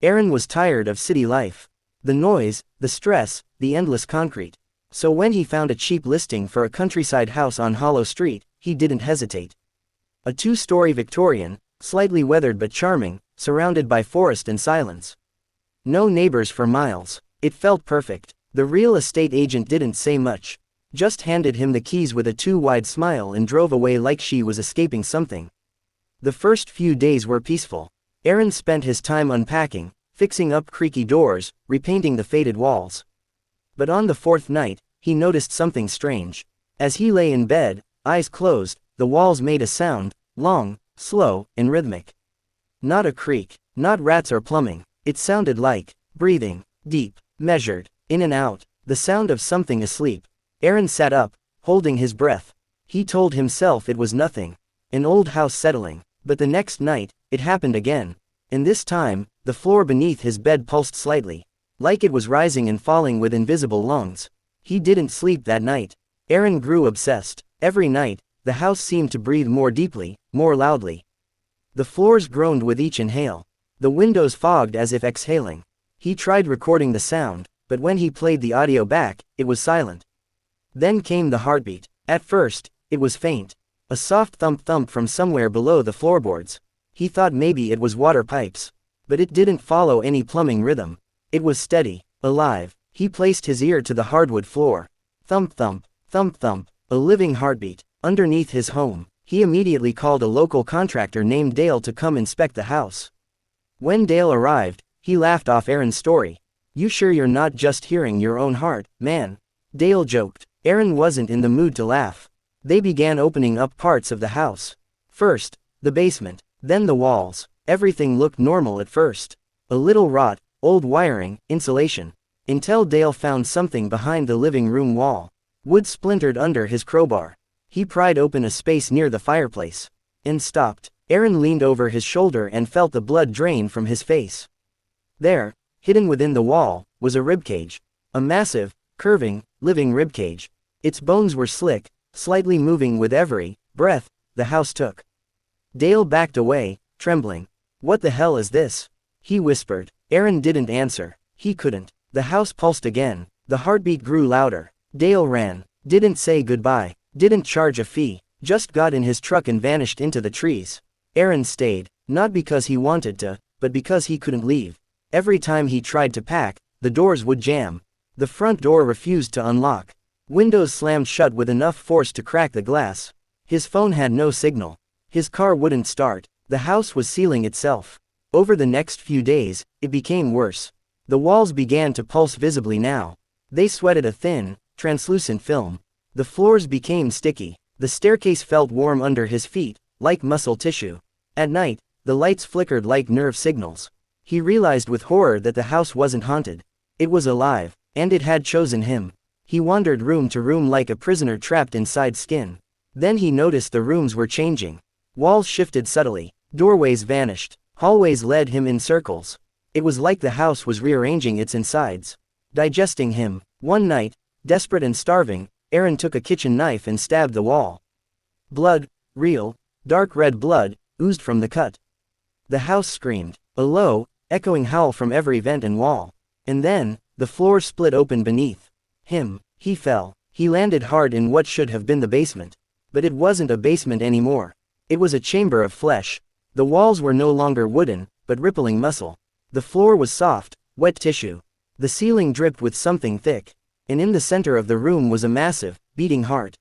Aaron was tired of city life. The noise, the stress, the endless concrete. So when he found a cheap listing for a countryside house on Hollow Street, he didn't hesitate. A 2-story Victorian, slightly weathered but charming, surrounded by forest and silence. No neighbors for miles. It felt perfect. The real estate agent didn't say much. Just handed him the keys with a too-wide smile and drove away like she was escaping something. The first few days were peaceful. Aaron spent his time unpacking, fixing up creaky doors, repainting the faded walls. But on the 4th night, he noticed something strange. As he lay in bed, eyes closed, the walls made a sound, long, slow, and rhythmic. Not a creak, not rats or plumbing. It sounded like breathing, deep, measured, in and out, the sound of something asleep. Aaron sat up, holding his breath. He told himself it was nothing. An old house settling. But the next night, it happened again. And this time, the floor beneath his bed pulsed slightly, like it was rising and falling with invisible lungs. He didn't sleep that night. Aaron grew obsessed. Every night, the house seemed to breathe more deeply, more loudly. The floors groaned with each inhale. The windows fogged as if exhaling. He tried recording the sound, but when he played the audio back, it was silent. Then came the heartbeat. At first, it was faint. A soft thump-thump from somewhere below the floorboards. He thought maybe it was water pipes. But it didn't follow any plumbing rhythm. It was steady, alive. He placed his ear to the hardwood floor. Thump-thump, thump-thump, a living heartbeat. Underneath his home, he immediately called a local contractor named Dale to come inspect the house. When Dale arrived, he laughed off Aaron's story. "You sure you're not just hearing your own heart, man?" Dale joked. Aaron wasn't in the mood to laugh. They began opening up parts of the house. First, the basement, then the walls. Everything looked normal at first. A little rot, old wiring, insulation. Until Dale found something behind the living room wall. Wood splintered under his crowbar. He pried open a space near the fireplace. And stopped. Aaron leaned over his shoulder and felt the blood drain from his face. There, hidden within the wall, was a ribcage. A massive, curving, living ribcage. Its bones were slick, slightly moving with every breath the house took. Dale backed away, trembling. "What the hell is this?" he whispered. Aaron didn't answer. He couldn't. The house pulsed again. The heartbeat grew louder. Dale ran. Didn't say goodbye. Didn't charge a fee. Just got in his truck and vanished into the trees. Aaron stayed. Not because he wanted to, but because he couldn't leave. Every time he tried to pack, the doors would jam. The front door refused to unlock. Windows slammed shut with enough force to crack the glass. His phone had no signal. His car wouldn't start. The house was sealing itself. Over the next few days, it became worse. The walls began to pulse visibly now. They sweated a thin, translucent film. The floors became sticky. The staircase felt warm under his feet, like muscle tissue. At night, the lights flickered like nerve signals. He realized with horror that the house wasn't haunted. It was alive, and it had chosen him. He wandered room to room like a prisoner trapped inside skin. Then he noticed the rooms were changing. Walls shifted subtly. Doorways vanished. Hallways led him in circles. It was like the house was rearranging its insides. Digesting him. One night, desperate and starving, Aaron took a kitchen knife and stabbed the wall. Blood, real, dark red blood, oozed from the cut. The house screamed. A low, echoing howl from every vent and wall. And then, the floor split open beneath him. He fell. He landed hard in what should have been the basement. But it wasn't a basement anymore. It was a chamber of flesh. The walls were no longer wooden, but rippling muscle. The floor was soft, wet tissue. The ceiling dripped with something thick. And in the center of the room was a massive, beating heart.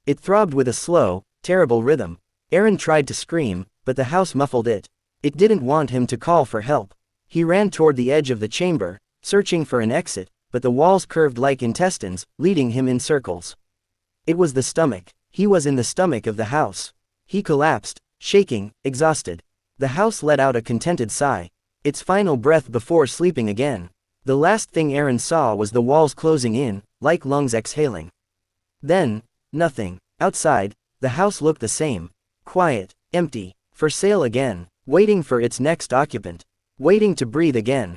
It throbbed with a slow, terrible rhythm. Aaron tried to scream, but the house muffled it. It didn't want him to call for help. He ran toward the edge of the chamber, searching for an exit, but the walls curved like intestines, leading him in circles. It was the stomach. He was in the stomach of the house. He collapsed, shaking, exhausted. The house let out a contented sigh. Its final breath before sleeping again. The last thing Aaron saw was the walls closing in, like lungs exhaling. Then, nothing. Outside, the house looked the same. Quiet, empty, for sale again, waiting for its next occupant. Waiting to breathe again.